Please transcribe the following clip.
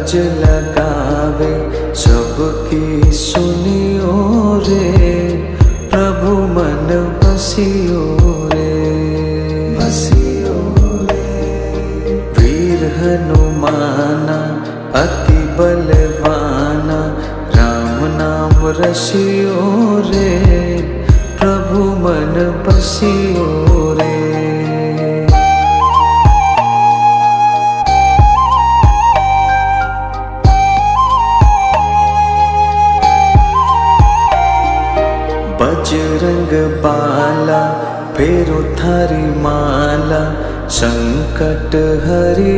गज लगावे सबकी सुनियो रे, प्रभु मन बसियो रे, बसियो रे। वीर हनुमाना अति बलवाना, राम नाम रसियो रे, प्रभु मन बसियो रे। बजरंग बाला फेरो थारी माला, संकट हरि